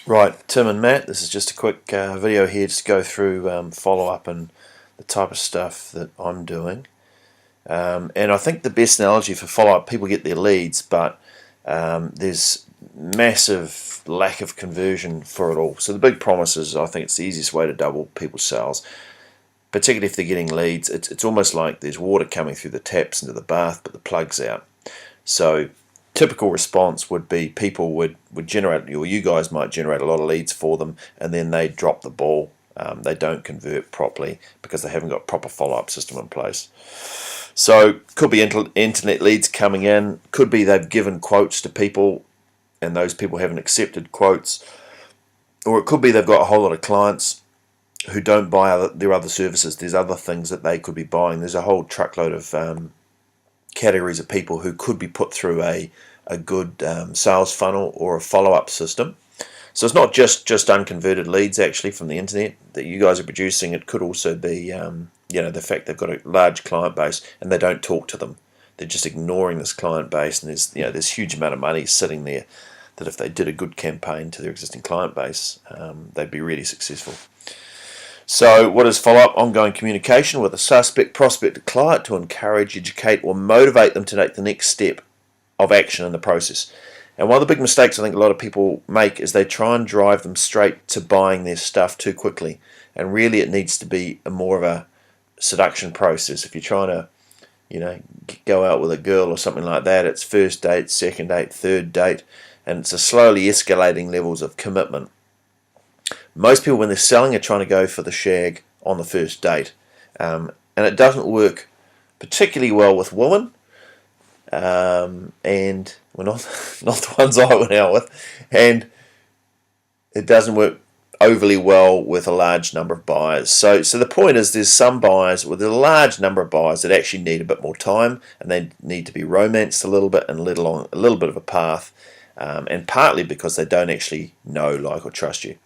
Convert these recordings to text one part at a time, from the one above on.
Right, Tim and Matt, this is just a quick video here just to go through follow-up and the type of stuff that I'm doing. And I think the best analogy for follow-up, people get their leads, but there's massive lack of conversion for it all. So the big promise is, I think it's the easiest way to double people's sales, particularly if they're getting leads. It's almost like there's water coming through the taps into the bath, but the plug's out. So typical response would be people would generate, or you guys might generate a lot of leads for them, and then they drop the ball. They don't convert properly because they haven't got a proper follow-up system in place. So could be internet leads coming in, could be they've given quotes to people and those people haven't accepted quotes, or it could be they've got a whole lot of clients who don't buy their other services. There's other things that they could be buying. There's a whole truckload of categories of people who could be put through a good sales funnel or a follow-up system. So it's not just unconverted leads actually from the internet that you guys are producing. It could also be the fact they've got a large client base and they don't talk to them. They're just ignoring this client base, and there's huge amount of money sitting there that if they did a good campaign to their existing client base, they'd be really successful. So what is follow-up? Ongoing communication with a suspect, prospect, or client to encourage, educate, or motivate them to take the next step of action in the process. And one of the big mistakes I think a lot of people make is they try and drive them straight to buying their stuff too quickly. And really it needs to be more of a seduction process. If you're trying to, go out with a girl or something like that, it's first date, second date, third date, and it's a slowly escalating levels of commitment. Most people, when they're selling, are trying to go for the shag on the first date, and it doesn't work particularly well with women, and well, not the ones I went out with, and it doesn't work overly well with a large number of buyers. So the point is, there's some buyers with a large number of buyers that actually need a bit more time, and they need to be romanced a little bit and led along a little bit of a path, and partly because they don't actually know, like, or trust you.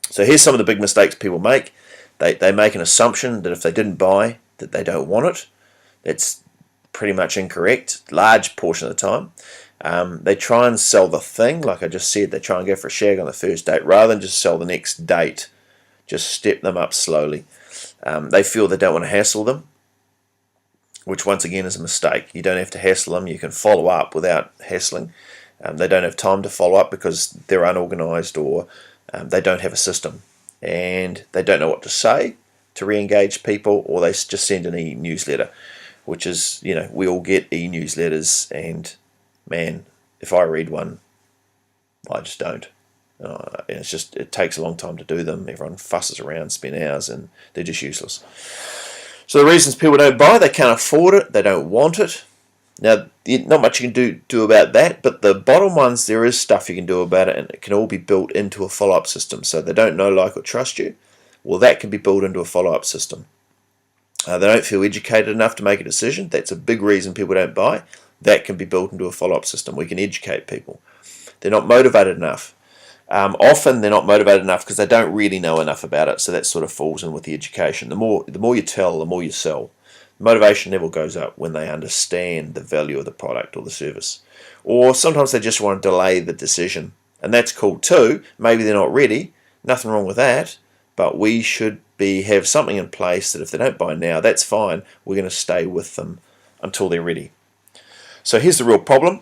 So here's some of the big mistakes people make. They make an assumption that if they didn't buy, that they don't want it. That's pretty much incorrect, large portion of the time. They try and sell the thing, like I just said. They try and go for a shag on the first date rather than just sell the next date. Just step them up slowly. They feel they don't want to hassle them, which once again is a mistake. You don't have to hassle them. You can follow up without hassling. They don't have time to follow up because they're unorganized, or they don't have a system, and they don't know what to say to re-engage people, or they just send an e-newsletter, which is, we all get e-newsletters, and man, if I read one, I just don't. It takes a long time to do them. Everyone fusses around, spend hours, and they're just useless. So the reasons people don't buy: they can't afford it, they don't want it. Now, not much you can do about that, but the bottom ones, there is stuff you can do about it, and it can all be built into a follow-up system. So they don't know, like, or trust you. Well, that can be built into a follow-up system. They don't feel educated enough to make a decision. That's a big reason people don't buy. That can be built into a follow-up system. We can educate people. They're not motivated enough. Often they're not motivated enough because they don't really know enough about it, so that sort of falls in with the education. The more you tell, the more you sell. Motivation level goes up when they understand the value of the product or the service. Or sometimes they just want to delay the decision, and that's cool too. Maybe they're not ready. Nothing wrong with that, but we should have something in place that if they don't buy now, that's fine. We're going to stay with them until they're ready. So here's the real problem.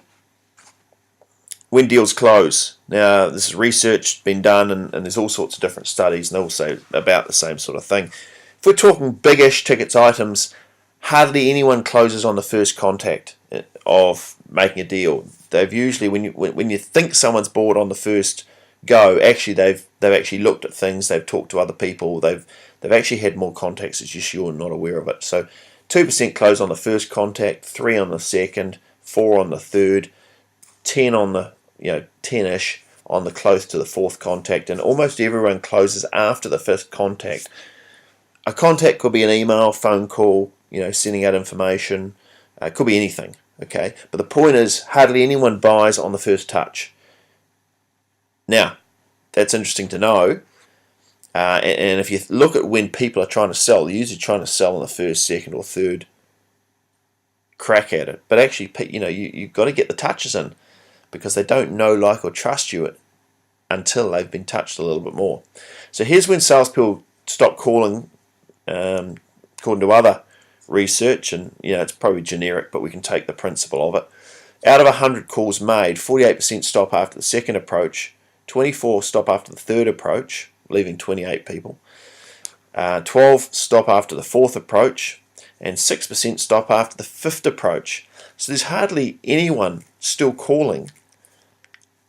When deals close. Now, this is research been done, and there's all sorts of different studies, and they all say about the same sort of thing. If we're talking big-ish tickets items, hardly anyone closes on the first contact of making a deal. They've usually, when you think someone's bought on the first go, actually they've actually looked at things, they've talked to other people, they've actually had more contacts. It's just you're not aware of it. So 2% close on the first contact, 3 on the second, 4 on the third, 10 on the 10ish on the close to the fourth contact, and almost everyone closes after the fifth contact. A contact could be an email, phone call, sending out information. It could be anything, okay? But the point is, hardly anyone buys on the first touch. Now, that's interesting to know. And if you look at when people are trying to sell, they're usually trying to sell on the first, second, or third crack at it. But actually, you've got to get the touches in, because they don't know, like, or trust you until they've been touched a little bit more. So here's when salespeople stop calling, according to other research, and it's probably generic, but we can take the principle of it. Out of 100 calls made, 48% stop after the second approach, 24 stop after the third approach, leaving 28 people, 12 stop after the fourth approach, and 6% stop after the fifth approach. So there's hardly anyone still calling.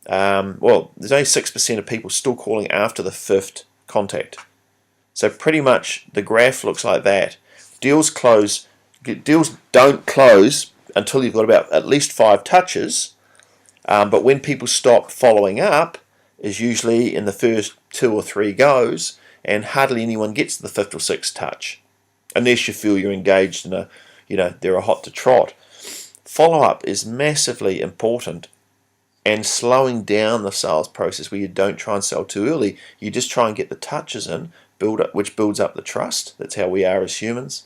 Well, there's only 6% of people still calling after the fifth contact. So pretty much the graph looks like that. Deals don't close until you've got about at least 5 touches, but when people stop following up is usually in the first 2 or 3 goes, and hardly anyone gets to the 5th or 6th touch, unless you feel you're engaged in a, they're a hot to trot. Follow-up is massively important, and slowing down the sales process where you don't try and sell too early. You just try and get the touches in, which builds up the trust. That's how we are as humans.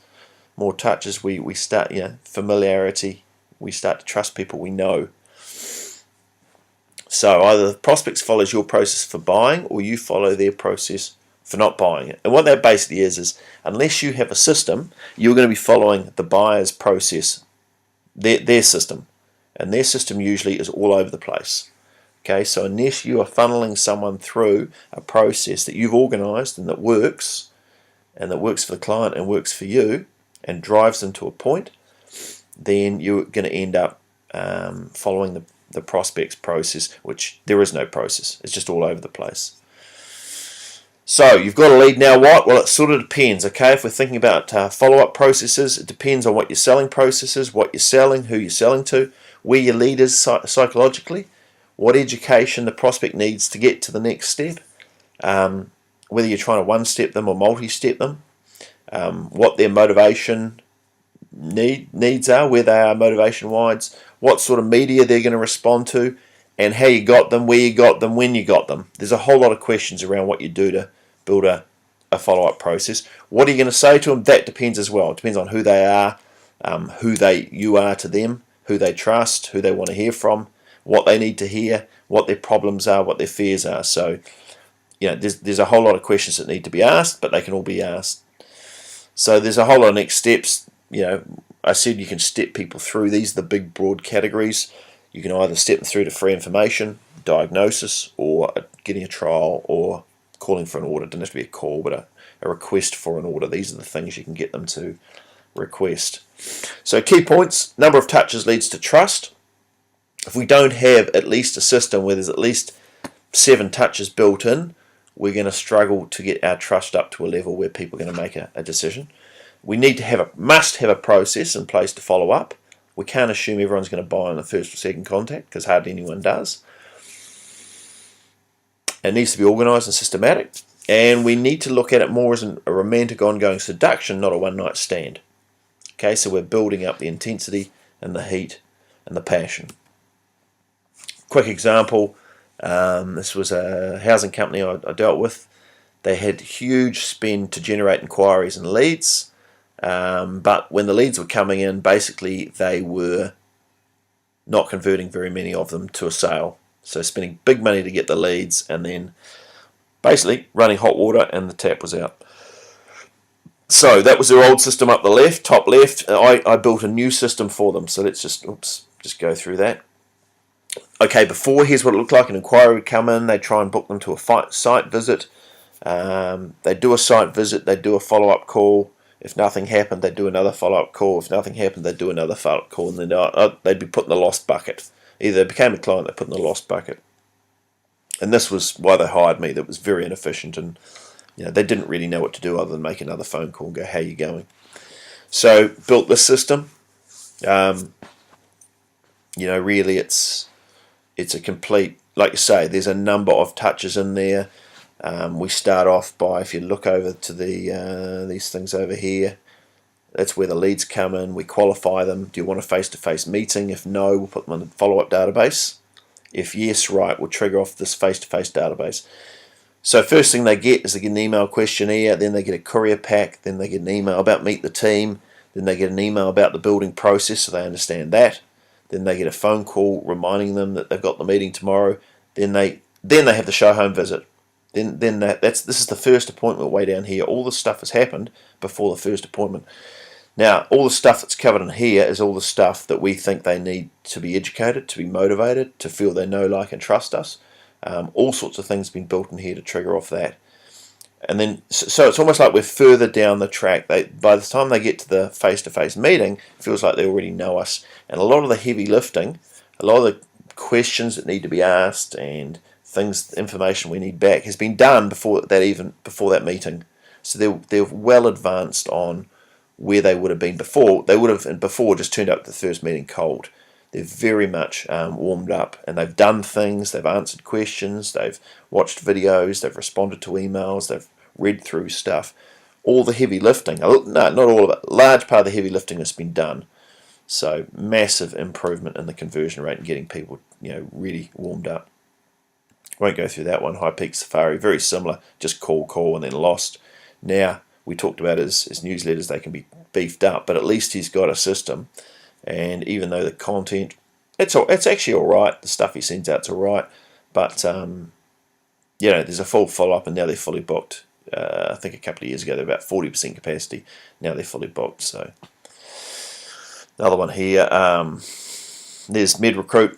More touches, we start, familiarity. We start to trust people we know. So either the prospects follows your process for buying, or you follow their process for not buying it. And what that basically is unless you have a system, you're going to be following the buyer's process, their system. And their system usually is all over the place. Okay, so unless you are funneling someone through a process that you've organised and that works for the client and works for you and drives them to a point, then you're going to end up following the prospect's process, which there is no process. It's just all over the place. So you've got a lead now. What? Well, it sort of depends. Okay, if we're thinking about follow-up processes, it depends on what your selling process is, what you're selling, who you're selling to, where your lead is psychologically, what education the prospect needs to get to the next step, whether you're trying to one-step them or multi-step them, what their motivation needs are, where they are motivation-wise, what sort of media they're going to respond to, and how you got them, where you got them, when you got them. There's a whole lot of questions around what you do to build a follow-up process. What are you going to say to them? That depends as well. It depends on who they are, you are to them, who they trust, who they want to hear from, what they need to hear, what their problems are, what their fears are. So, there's a whole lot of questions that need to be asked, but they can all be asked. So there's a whole lot of next steps. I said you can step people through. These are the big broad categories. You can either step them through to free information, diagnosis, or getting a trial, or calling for an order. It doesn't have to be a call, but a request for an order. These are the things you can get them to request. So key points: number of touches leads to trust. If we don't have at least a system where there's at least 7 touches built in, we're going to struggle to get our trust up to a level where people are going to make a decision. We must have a process in place to follow up. We can't assume everyone's going to buy on the first or second contact, because hardly anyone does. It needs to be organised and systematic, and we need to look at it more as a romantic ongoing seduction, not a one-night stand. Okay, so we're building up the intensity and the heat and the passion. Quick example, this was a housing company I dealt with. They had huge spend to generate inquiries and leads, but when the leads were coming in, basically they were not converting very many of them to a sale. So spending big money to get the leads, and then basically running hot water and the tap was out. So that was their old system up the left, top left. I built a new system for them. So let's just go through that. Okay, before, here's what it looked like. An inquiry would come in, they'd try and book them to a site visit. They'd do a site visit, they'd do a follow-up call. If nothing happened, they'd do another follow-up call. If nothing happened, they'd do another follow-up call, and then they'd be put in the lost bucket. Either they became a client, they put in the lost bucket. And this was why they hired me. That was very inefficient, and they didn't really know what to do other than make another phone call and go, how you going? So built this system. Really it's a complete, like you say, there's a number of touches in there. We start off by, if you look over to these things over here, that's where the leads come in. We qualify them. Do you want a face-to-face meeting? If no, we'll put them in the follow-up database. If yes, right, we'll trigger off this face-to-face database. So first thing they get is they get an email questionnaire, then they get a courier pack, then they get an email about meet the team, then they get an email about the building process so they understand that. Then they get a phone call reminding them that they've got the meeting tomorrow. Then they Then they have the show home visit. Then this is the first appointment way down here. All the stuff has happened before the first appointment. Now, all the stuff that's covered in here is all the stuff that we think they need to be educated, to be motivated, to feel they know, like, and trust us. All sorts of things have been built in here to trigger off that. And then, so it's almost like we're further down the track. By the time they get to the face-to-face meeting, it feels like they already know us. And a lot of the heavy lifting, a lot of the questions that need to be asked and things, information we need back has been done before that meeting. So they're well advanced on where they would have been before. They would have before just turned up at the first meeting cold. They're very much warmed up, and they've done things, they've answered questions, they've watched videos, they've responded to emails, they've read through stuff. All the heavy lifting, no, not all of it, a large part of the heavy lifting has been done. So massive improvement in the conversion rate and getting people, really warmed up. Won't go through that one. High Peak Safari, very similar, just call, and then lost. Now, we talked about his newsletters, they can be beefed up, but at least he's got a system. And even though the content, it's actually all right, the stuff he sends out's all right, but there's a full follow-up, and now they're fully booked. I think a couple of years ago they were about 40% capacity. Now they're fully booked. So the other one here, there's MedRecruit,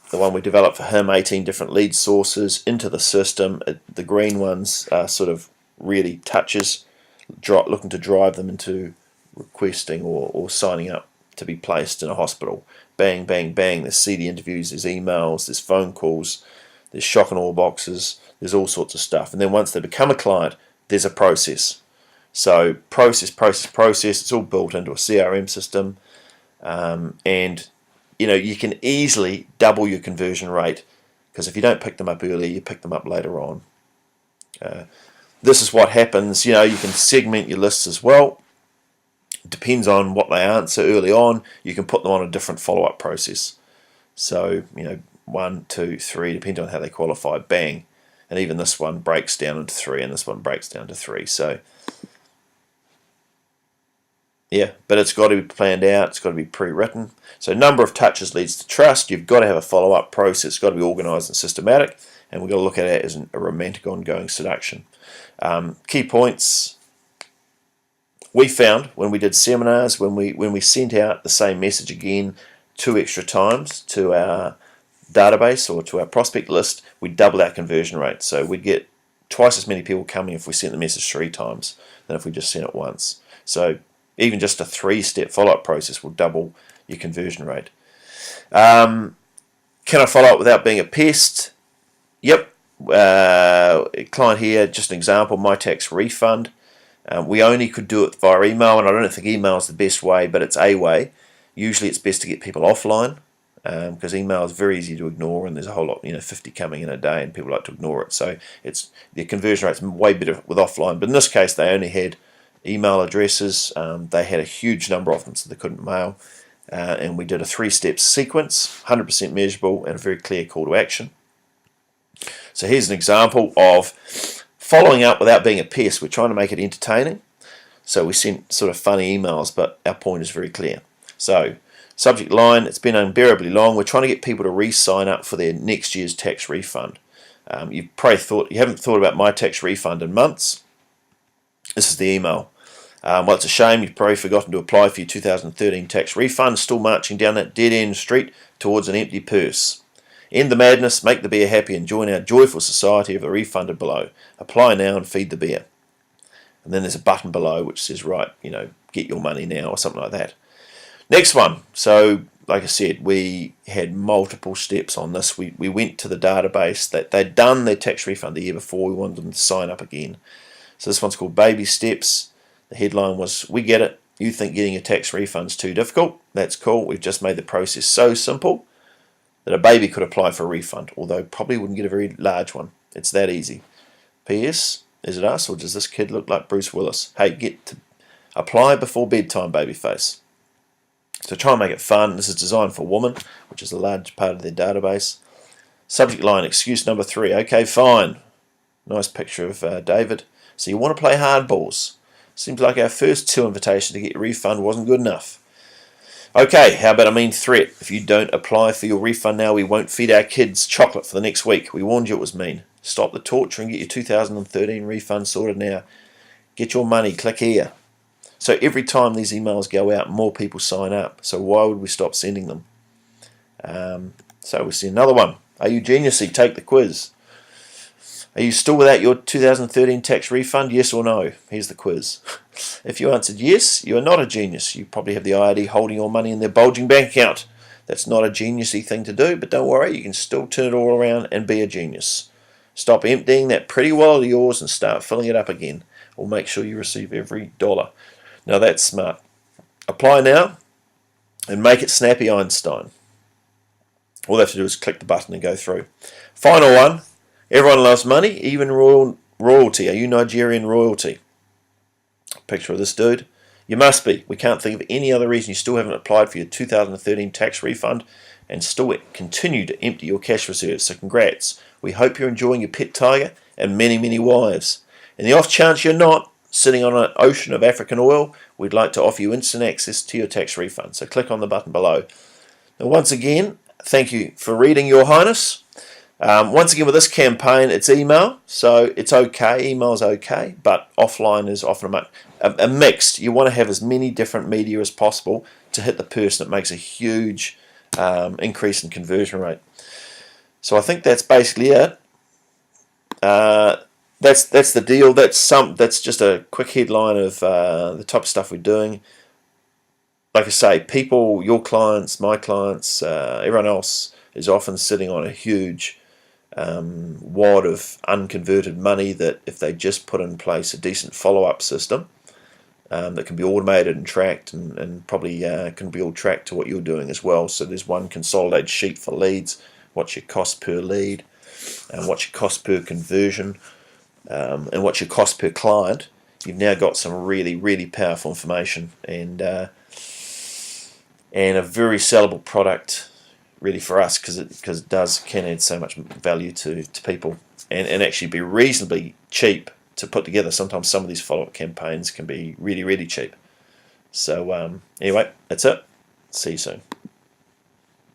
the one we developed for him, 18 different lead sources into the system. The green ones are sort of really touches, looking to drive them into requesting or signing up to be placed in a hospital. Bang, bang, bang. There's CD interviews, there's emails, there's phone calls, there's shock and awe boxes, there's all sorts of stuff. And then once they become a client, there's a process. So process. It's all built into a CRM system, and you can easily double your conversion rate, because if you don't pick them up early, you pick them up later on. This is what happens. You can segment your lists as well. Depends on what they answer early on. You can put them on a different follow-up process. So 1, 2, 3, depending on how they qualify. Bang, and even this one breaks down into 3, and this one breaks down to 3. So yeah, but it's got to be planned out. It's got to be pre-written. So number of touches leads to trust. You've got to have a follow-up process. It's got to be organised and systematic, and we've got to look at it as a romantic, ongoing seduction. Key points. We found when we did seminars, when we sent out the same message again 2 extra times to our database or to our prospect list, we doubled our conversion rate. So we'd get twice as many people coming if we sent the message 3 times than if we just sent it once. So even just a 3-step follow-up process will double your conversion rate. Can I follow up without being a pest? Yep. Client here, just an example, My Tax Refund. We only could do it via email, and I don't think email is the best way, but it's a way. Usually it's best to get people offline, because email is very easy to ignore, and there's a whole lot, 50 coming in a day, and people like to ignore it. So the conversion rate's way better with offline. But in this case, they only had email addresses. They had a huge number of them, so they couldn't mail. And we did a 3-step sequence, 100% measurable, and a very clear call to action. So here's an example of following up without being a pest. We're trying to make it entertaining. So we sent sort of funny emails, but our point is very clear. So subject line, it's been unbearably long. We're trying to get people to re-sign up for their next year's tax refund. You haven't thought about My Tax Refund in months. This is the email. Well, it's a shame you've probably forgotten to apply for your 2013 tax refund. Still marching down that dead-end street towards an empty purse. End the madness, make the bear happy, and join our joyful society of the refunded below. Apply now and feed the bear. And then there's a button below which says, right, get your money now, or something like that. Next one. So, like I said, we had multiple steps on this. We went to the database. That they'd done their tax refund the year before. We wanted them to sign up again. So this one's called Baby Steps. The headline was, we get it. You think getting a tax refund's too difficult. That's cool. We've just made the process so simple that a baby could apply for a refund, although probably wouldn't get a very large one. It's that easy. P.S. Is it us, or does this kid look like Bruce Willis? Hey, get to apply before bedtime, babyface. So try and make it fun. This is designed for women, which is a large part of their database. Subject line, excuse number 3. Okay, fine. Nice picture of David. So you want to play hardballs. Seems like our first 2 invitations to get a refund wasn't good enough. Okay, how about a mean threat? If you don't apply for your refund now, we won't feed our kids chocolate for the next week. We warned you it was mean. Stop the torture and get your 2013 refund sorted now. Get your money, click here. So every time these emails go out, more people sign up. So why would we stop sending them? So we see another one. Are you geniusy? Take the quiz. Are you still without your 2013 tax refund? Yes or no? Here's the quiz. If you answered yes, you are not a genius. You probably have the IRD holding your money in their bulging bank account. That's not a geniusy thing to do, but don't worry, you can still turn it all around and be a genius. Stop emptying that pretty wallet of yours and start filling it up again. Or make sure you receive every dollar. Now that's smart. Apply now and make it snappy, Einstein. All they have to do is click the button and go through. Final one. Everyone loves money, even royalty. Are you Nigerian royalty? Picture of this dude. You must be. We can't think of any other reason you still haven't applied for your 2013 tax refund and still continue to empty your cash reserves. So congrats. We hope you're enjoying your pet tiger and many, many wives. In the off chance you're not, sitting on an ocean of African oil, we'd like to offer you instant access to your tax refund. So click on the button below. Now once again, thank you for reading, Your Highness. Once again, with this campaign, it's email, so it's okay. Email's okay, but offline is often a mixed. You want to have as many different media as possible to hit the person. It makes a huge increase in conversion rate. So I think that's basically it. That's the deal. That's just a quick headline of the type of stuff we're doing. Like I say, people, your clients, my clients, everyone else is often sitting on a huge wad of unconverted money that if they just put in place a decent follow-up system that can be automated and tracked and probably can be all tracked to what you're doing as well. So there's one consolidated sheet for leads, what's your cost per lead, and what's your cost per conversion, and what's your cost per client. You've now got some really, really powerful information and a very sellable product really for us because it can add so much value to people and actually be reasonably cheap to put together. Sometimes some of these follow-up campaigns can be really, really cheap. So anyway, that's it. See you soon.